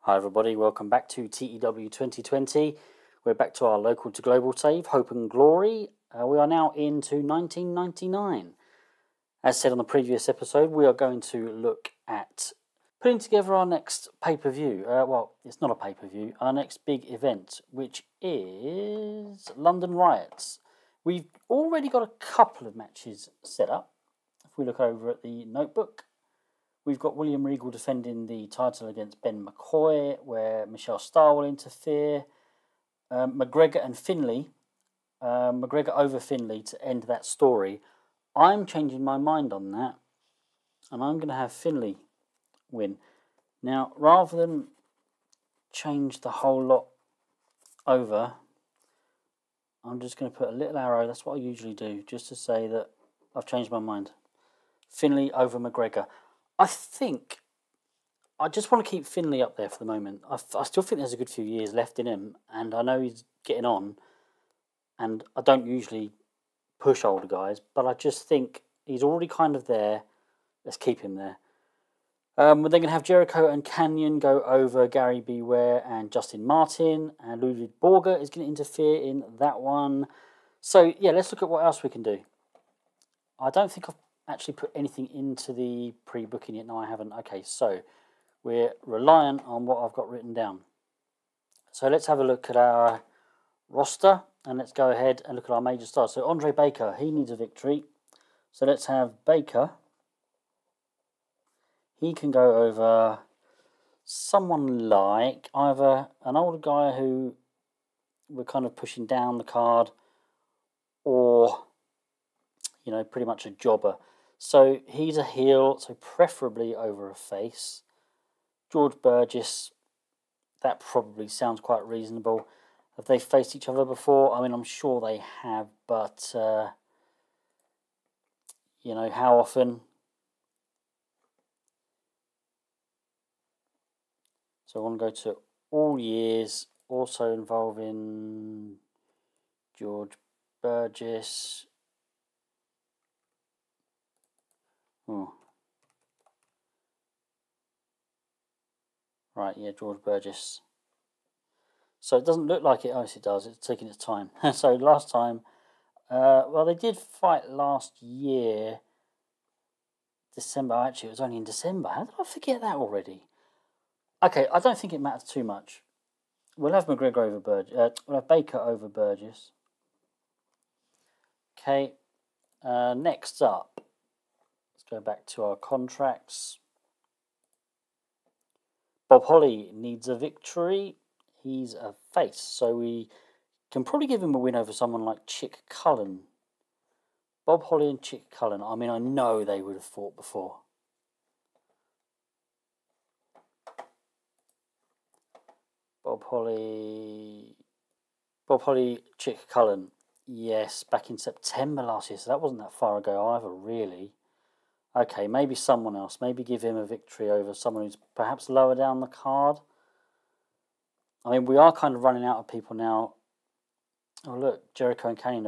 Hi everybody, welcome back to TEW2020. We're back to our local to global save, Hope and Glory. We are now into 1999. As said on the previous episode, we are going to look at putting together our next pay-per-view. Well, it's not a pay-per-view, our next big event, which is London Riots. We've already got a couple of matches set up. If we look over at the notebook, we've got William Regal defending the title against Ben McCoy, where Michelle Starr will interfere. McGregor and Finlay, McGregor over Finlay to end that story. I'm changing my mind on that, and I'm going to have Finlay win. Now, rather than change the whole lot over, I'm just going to put a little arrow. That's what I usually do, just to say that I've changed my mind. Finlay over McGregor. I think I just want to keep Finlay up there for the moment. I still think there's a good few years left in him, and I know he's getting on, and I don't usually push older guys, but I just think he's already kind of there. Let's keep him there. We're then going to have Jericho and Kanyon go over Gary Beware and Justin Martin, and Ludwig Borger is going to interfere in that one. So, yeah, let's look at what else we can do. I don't think I've actually put anything into the pre-booking yet. No, I haven't. Okay, so we're reliant on what I've got written down. So let's have a look at our roster, and let's go ahead and look at our major stars. So Andre Baker, he needs a victory. So let's have Baker. He can go over someone like either an older guy who we're kind of pushing down the card, or, you know, pretty much a jobber. So he's a heel, so preferably over a face. George Burgess, that probably sounds quite reasonable. Have they faced each other before? I mean, I'm sure they have, but, you know, how often? So I want to go to all years, also involving George Burgess. Oh. Right, yeah, George Burgess. So it doesn't look like it. Oh, yes, it does. It's taking its time. So last time, well, they did fight last year, December. Actually, it was only in December. How did I forget that already? Okay, I don't think it matters too much. We'll have McGregor over Burgess. We'll have Baker over Burgess. Okay, next up, let's go back to our contracts. Bob Holly needs a victory. He's a face, so we can probably give him a win over someone like Chick Cullen. Bob Holly and Chick Cullen. I mean, I know they would have fought before. Bob Holly, Chick Cullen. Yes, back in September last year, so that wasn't that far ago either, really. Okay, maybe someone else. Maybe give him a victory over someone who's perhaps lower down the card. I mean, we are kind of running out of people now. Oh, look, Jericho and Kanyon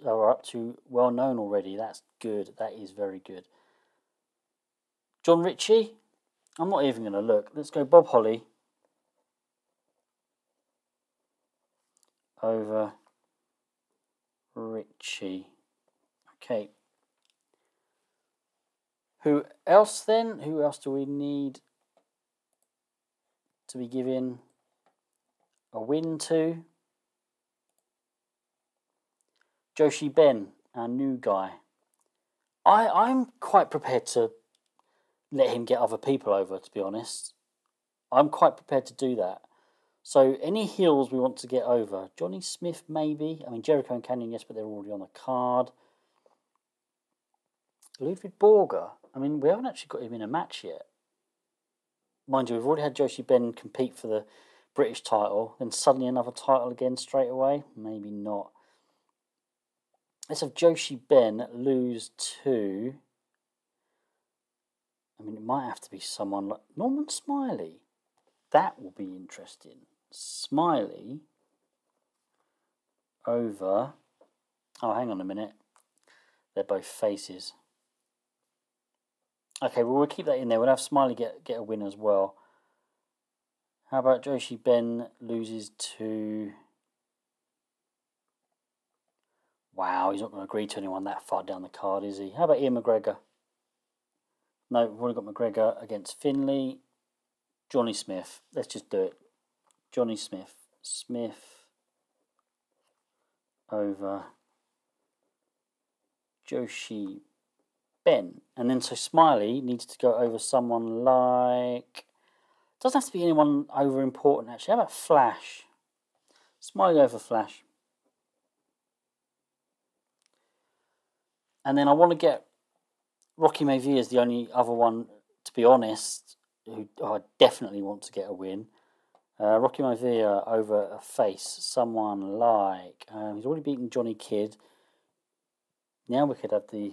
are up to well-known already. That's good. That is very good. John Ritchie? I'm not even going to look. Let's go Bob Holly over Ritchie. Okay. Who else then? Who else do we need to be given a win to? Joshi Ben, our new guy. I'm quite prepared to let him get other people over, to be honest. I'm quite prepared to do that. So any heels we want to get over. Johnny Smith, maybe. I mean, Jericho and Kanyon, yes, but they're already on the card. Ludwig Borger. I mean, we haven't actually got him in a match yet. Mind you, we've already had Joshi Ben compete for the British title, then suddenly another title again straight away. Maybe not. Let's have Joshi Ben lose to... I mean, it might have to be someone like Norman Smiley. That will be interesting. Smiley over... Oh, hang on a minute. They're both faces. Okay, well, we'll keep that in there. We'll have Smiley get a win as well. How about Joshi Ben loses to... Wow, he's not going to agree to anyone that far down the card, is he? How about Ian McGregor? No, we've already got McGregor against Finlay. Johnny Smith. Let's just do it. Johnny Smith. Smith over Joshi Ben. And then so Smiley needs to go over someone like... Doesn't have to be anyone over important, actually. How about Flash? Smiley over Flash. And then I want to get Rocky Maivia is the only other one, to be honest, who I definitely want to get a win. Rocky Maivia over a face. Someone like... he's already beaten Johnny Kidd. Now we could have the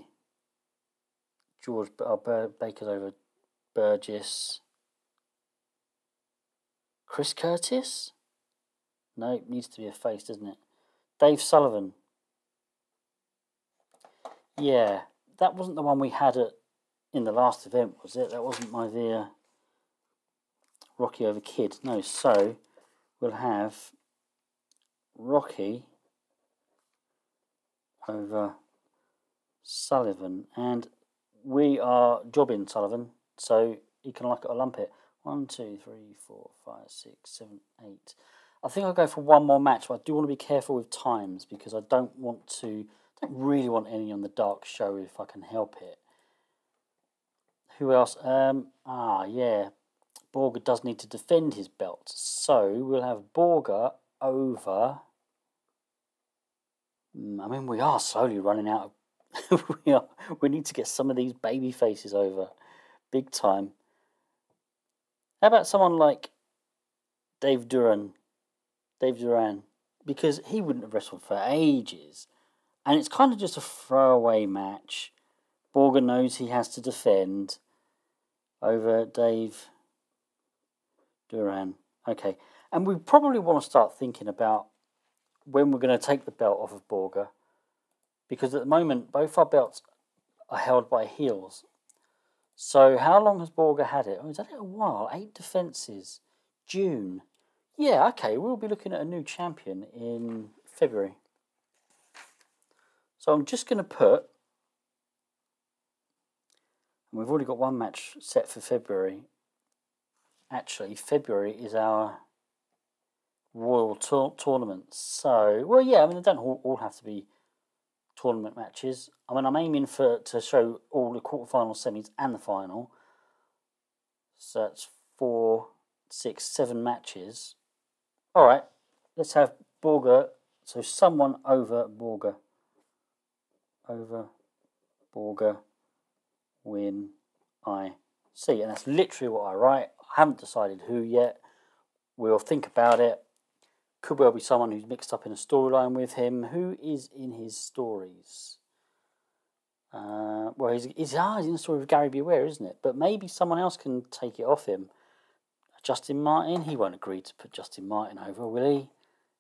George Baker's over Burgess. Chris Curtis? No, it needs to be a face, doesn't it? Dave Sullivan. Yeah, that wasn't the one we had in the last event, was it? That wasn't Maivia Rocky over Kidd. No, so we'll have Rocky over Sullivan, and we are jobbing Sullivan, so he can like it or lump it. 1, 2, 3, 4, 5, 6, 7, 8. I think I'll go for one more match, but I do want to be careful with times because I don't really want any on the dark show if I can help it. Who else? Yeah. Borger does need to defend his belt. So we'll have Borger over... I mean, we are slowly running out of... we need to get some of these baby faces over. Big time. How about someone like Dave Duran? Because he wouldn't have wrestled for ages. And it's kind of just a throwaway match. Borger knows he has to defend over Dave Duran. Okay. And we probably want to start thinking about when we're going to take the belt off of Borger. Because at the moment, both our belts are held by heels. So how long has Borger had it? Oh, he's had it a while. 8 defences. June. Yeah, okay. We'll be looking at a new champion in February. So I'm just going to put... And we've already got one match set for February. Actually, February is our Royal Tournament. So, well, yeah, I mean, they don't all have to be tournament matches. I mean, I'm aiming to show all the quarterfinals, semis, and the final. So that's 4, 6, 7 matches. All right, let's have Borger. So someone over Borger. Over Borger, win, I see. And that's literally what I write. I haven't decided who yet. We'll think about it. Could well be someone who's mixed up in a storyline with him. Who is in his stories? Well, he's in the story with Gary Beware, isn't it? But maybe someone else can take it off him. Justin Martin? He won't agree to put Justin Martin over, will he?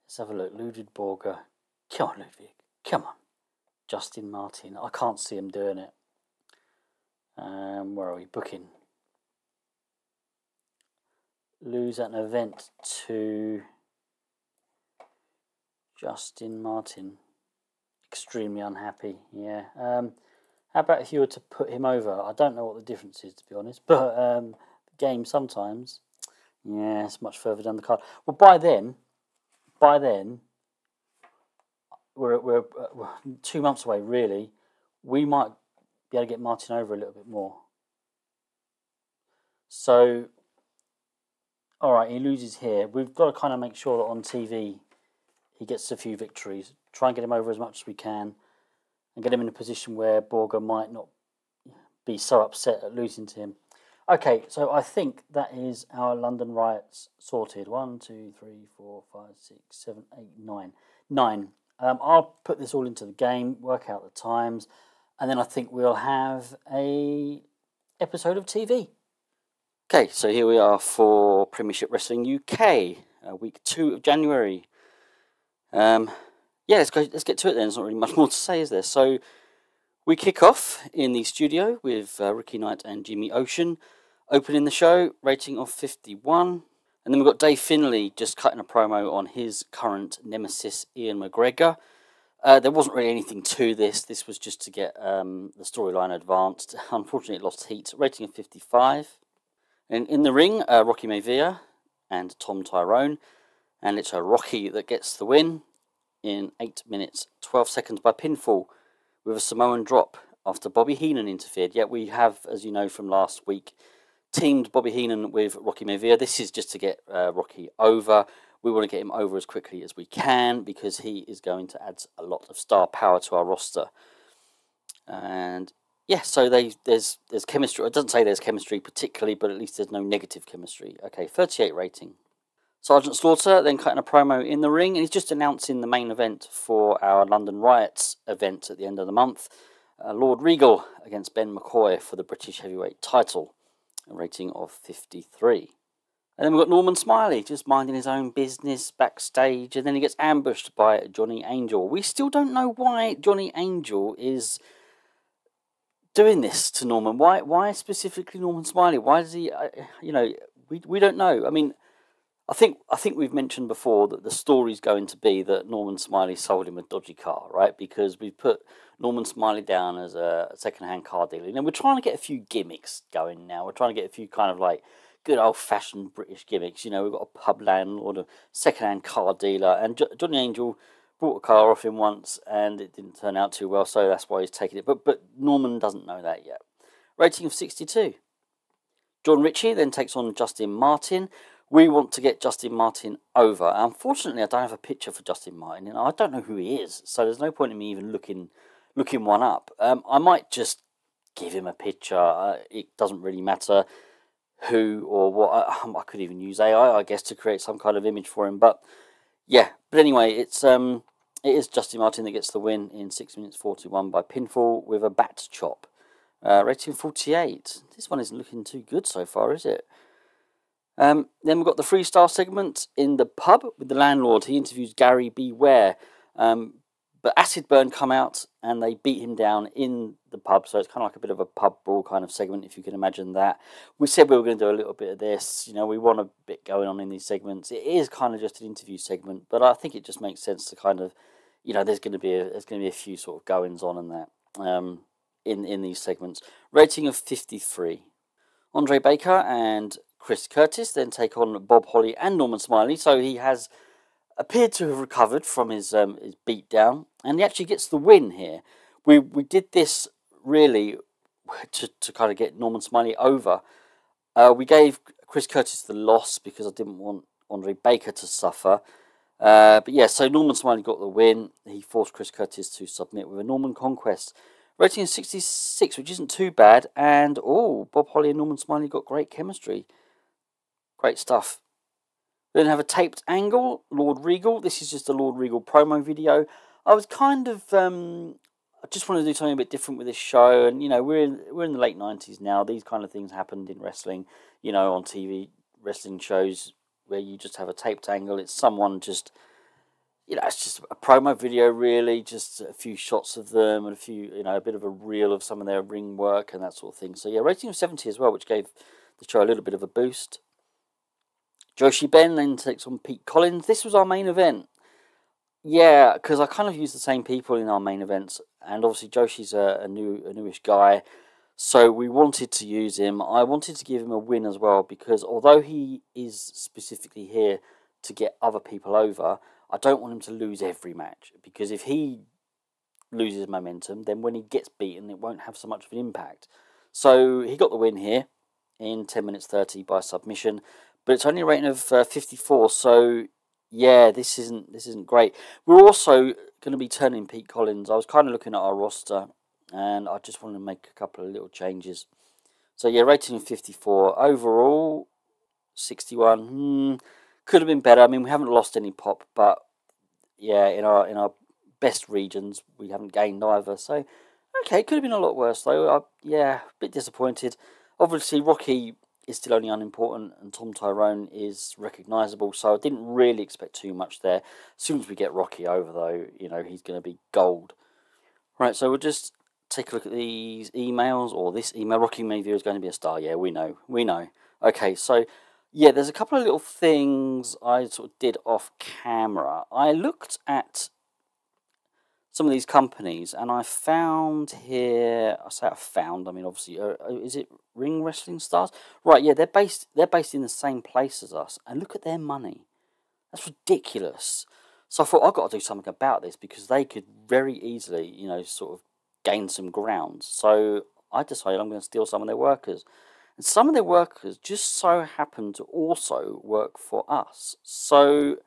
Let's have a look. Ludwig Borger. Come on, Ludwig. Come on. Justin Martin. I can't see him doing it. Where are we? Booking. Lose at an event to Justin Martin. Extremely unhappy. Yeah. How about if you were to put him over? I don't know what the difference is, to be honest. But the game sometimes, yeah, it's much further down the card. Well, by then, we're 2 months away, really. We might be able to get Martin over a little bit more. So, all right, he loses here. We've got to kind of make sure that on TV he gets a few victories. Try and get him over as much as we can and get him in a position where Borger might not be so upset at losing to him. Okay, so I think that is our London Riots sorted. 1, 2, 3, 4, 5, 6, 7, 8, 9. 9. I'll put this all into the game, work out the times, and then I think we'll have a episode of TV. Okay, so here we are for Premiership Wrestling UK, week 2 of January. Yeah, let's get to it then. There's not really much more to say, is there? So we kick off in the studio with Ricky Knight and Jimmy Ocean opening the show, rating of 51. And then we've got Dave Finlay just cutting a promo on his current nemesis, Ian McGregor. There wasn't really anything to this. This was just to get the storyline advanced. Unfortunately, it lost heat. Rating of 55. And in the ring, Rocky Maivia and Tom Tyrone. And it's Rocky that gets the win in 8 minutes, 12 seconds by pinfall with a Samoan drop after Bobby Heenan interfered. Yet we have, as you know from last week, teamed Bobby Heenan with Rocky Maivia. This is just to get Rocky over. We want to get him over as quickly as we can because he is going to add a lot of star power to our roster. And yeah, so there's chemistry. It doesn't say there's chemistry particularly, but at least there's no negative chemistry. Okay, 38 rating. Sergeant Slaughter then cutting a promo in the ring, and he's just announcing the main event for our London Riots event at the end of the month. Lord Regal against Ben McCoy for the British Heavyweight title, a rating of 53. And then we've got Norman Smiley just minding his own business backstage, and then he gets ambushed by Johnny Angel. We still don't know why Johnny Angel is doing this to Norman. Why specifically Norman Smiley? Why does he, we don't know. I mean, I think we've mentioned before that the story's going to be that Norman Smiley sold him a dodgy car, right? Because we've put Norman Smiley down as a second-hand car dealer. And we're trying to get a few gimmicks going now. We're trying to get a few kind of like good old-fashioned British gimmicks. You know, we've got a pub landlord, a second-hand car dealer, and Johnny Angel brought a car off him once, and it didn't turn out too well, so that's why he's taking it. But Norman doesn't know that yet. Rating of 62. John Ritchie then takes on Justin Martin. We want to get Justin Martin over. Unfortunately, I don't have a picture for Justin Martin, and I don't know who he is, so there's no point in me even looking one up. I might just give him a picture. It doesn't really matter who or what. I could even use AI, I guess, to create some kind of image for him. But yeah. But anyway, it is Justin Martin that gets the win in 6 minutes 41 by pinfall with a bat chop. Rating 48. This one isn't looking too good so far, is it? Then we've got the freestyle segment in the pub with the landlord. He interviews Gary Beware. But Acid Burn come out and they beat him down in the pub. So it's kind of like a bit of a pub brawl kind of segment, if you can imagine that. We said we were going to do a little bit of this. You know, we want a bit going on in these segments. It is kind of just an interview segment, but I think it just makes sense to kind of, you know, there's going to be a few sort of goings on and that in these segments. Rating of 53. Andre Baker and Chris Curtis then take on Bob Holly and Norman Smiley. So he has appeared to have recovered from his beatdown, and he actually gets the win here. We did this really to kind of get Norman Smiley over. We gave Chris Curtis the loss because I didn't want Andre Baker to suffer. But yeah, so Norman Smiley got the win. He forced Chris Curtis to submit with a Norman Conquest. Rating of 66, which isn't too bad. And, Bob Holly and Norman Smiley got great chemistry. Great stuff. We then have a taped angle, Lord Regal. This is just a Lord Regal promo video. I was kind of, I just wanted to do something a bit different with this show. And, you know, we're in the late 90s now. These kind of things happened in wrestling, you know, on TV wrestling shows where you just have a taped angle. It's someone just, you know, it's just a promo video, really, just a few shots of them and a few, you know, a bit of a reel of some of their ring work and that sort of thing. So, yeah, rating of 70 as well, which gave the show a little bit of a boost. Joshi Ben then takes on Pete Collins. This was our main event. Yeah, because I kind of use the same people in our main events, and obviously Joshi's a newish guy, so we wanted to use him. I wanted to give him a win as well, because although he is specifically here to get other people over, I don't want him to lose every match, because if he loses momentum, then when he gets beaten, it won't have so much of an impact. So he got the win here in 10 minutes 30 by submission, but it's only a rating of 54, so yeah, this isn't great. We're also going to be turning Pete Collins. I was kind of looking at our roster, and I just wanted to make a couple of little changes. So yeah, rating of 54. Overall, 61. Could have been better. I mean, we haven't lost any pop, but yeah, in our best regions, we haven't gained either. So, okay, could have been a lot worse, though. Yeah, a bit disappointed. Obviously, Rocky is still only unimportant, and Tom Tyrone is recognisable, so I didn't really expect too much there. As soon as we get Rocky over, though, you know, he's going to be gold. Right, so we'll just take a look at these emails, or this email. Rocky Maivia is going to be a star. Yeah, we know. Okay, so Yeah, there's a couple of little things I sort of did off camera. I looked at some of these companies, and I found here. I say I found. I mean, obviously, is it Ring Wrestling Stars? Right. Yeah, they're based in the same place as us, and look at their money. That's ridiculous. So I thought I've got to do something about this because they could very easily, you know, sort of gain some ground. So I decided I'm going to steal some of their workers. And some of their workers just so happen to also work for us. So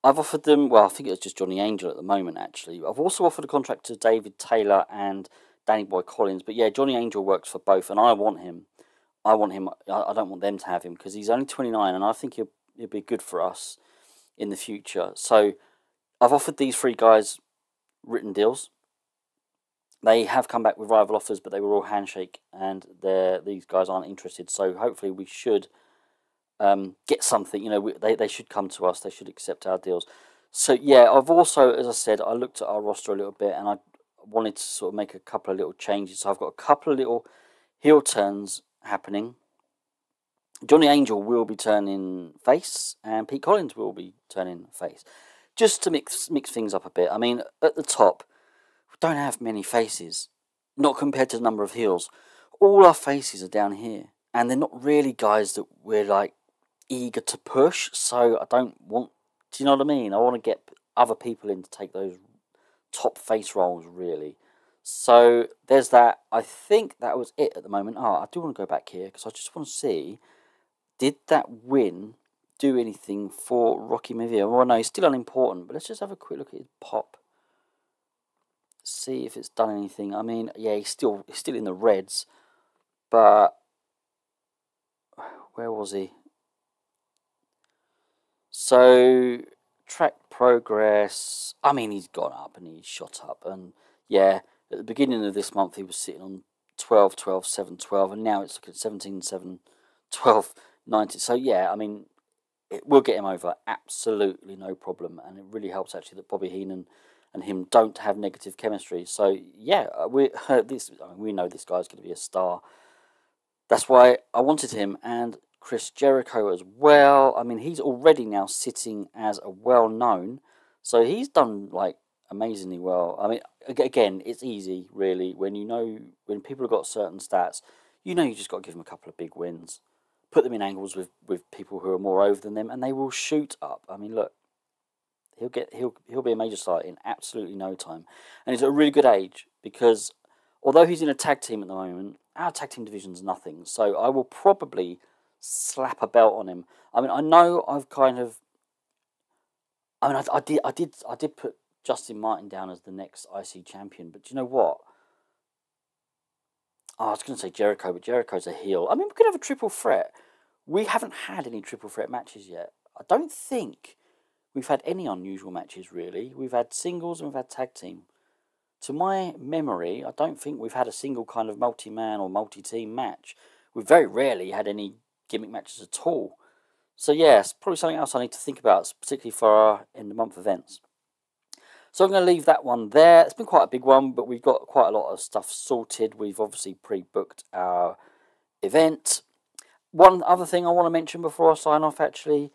I've offered them, well, I think it was just Johnny Angel at the moment, actually. I've also offered a contract to David Taylor and Danny Boy Collins. But yeah, Johnny Angel works for both, and I want him. I don't want them to have him because he's only 29, and I think he'll be good for us in the future. So I've offered these three guys written deals. They have come back with rival offers, but they were all handshake, and these guys aren't interested. So hopefully we should get something. You know, they should come to us. They should accept our deals. So yeah, I've also, as I said, I looked at our roster a little bit, and I wanted to sort of make a couple of little changes. So I've got a couple of little heel turns happening. Johnny Angel will be turning face, and Pete Collins will be turning face, just to mix things up a bit. I mean, at the top, we don't have many faces, not compared to the number of heels. All our faces are down here, and they're not really guys that we're like eager to push. So I don't want. Do you know what I mean? I want to get other people in to take those top face roles, really. So there's that. I think that was it at the moment. Oh, I do want to go back here because I just want to see. Did that win do anything for Rocky Maivia? Well, no, he's still unimportant, but let's just have a quick look at his pop. See if it's done anything. I mean, yeah, he's still in the reds, but where was he? So, track progress. I mean, he's gone up and he's shot up. And yeah, at the beginning of this month, he was sitting on 12, 12, 7, 12, and now it's looking at 17, 7, 12, 90. So yeah, I mean, we'll get him over, absolutely no problem. And it really helps actually that Bobby Heenan and him don't have negative chemistry. So yeah, we know this guy's going to be a star. That's why I wanted him, and Chris Jericho as well. I mean, he's already now sitting as a well-known, so he's done like amazingly well. I mean, again, it's easy really when people have got certain stats. You know, you just got to give them a couple of big wins. Put them in angles with people who are more over than them, and they will shoot up. I mean, look, he'll be a major star in absolutely no time, and he's at a really good age because although he's in a tag team at the moment, our tag team division's nothing. So I will probably slap a belt on him. I mean, I know I've kind of. I mean, I did put Justin Martin down as the next IC champion, but do you know what? Oh, I was going to say Jericho, but Jericho's a heel. I mean, we could have a triple threat. We haven't had any triple threat matches yet. I don't think we've had any unusual matches, really. We've had singles and we've had tag team. To my memory, I don't think we've had a single kind of multi-man or multi-team match. We've very rarely had any gimmick matches at all. So, yeah, it's probably something else I need to think about, particularly for our end-of-month events. So I'm going to leave that one there. It's been quite a big one, but we've got quite a lot of stuff sorted. We've obviously pre-booked our event. One other thing I want to mention before I sign off, actually,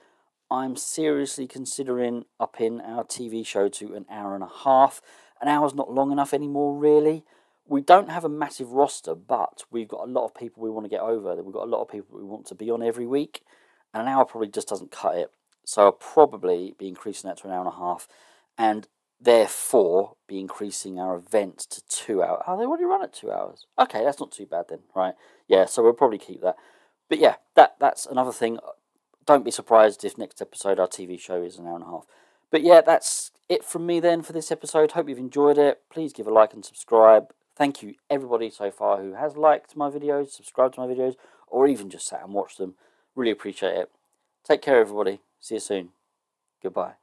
I'm seriously considering upping our TV show to an hour and a half. An hour's not long enough anymore, really. We don't have a massive roster, but we've got a lot of people we want to get over. We've got a lot of people we want to be on every week, and an hour probably just doesn't cut it. So I'll probably be increasing that to an hour and a half, and therefore be increasing our event to 2 hours. Oh, they already run at 2 hours. Okay, that's not too bad then, right? Yeah, so we'll probably keep that. But yeah, that's another thing. Don't be surprised if next episode our TV show is an hour and a half. But yeah, that's it from me then for this episode. Hope you've enjoyed it. Please give a like and subscribe. Thank you everybody so far who has liked my videos, subscribed to my videos, or even just sat and watched them. Really appreciate it. Take care everybody. See you soon. Goodbye.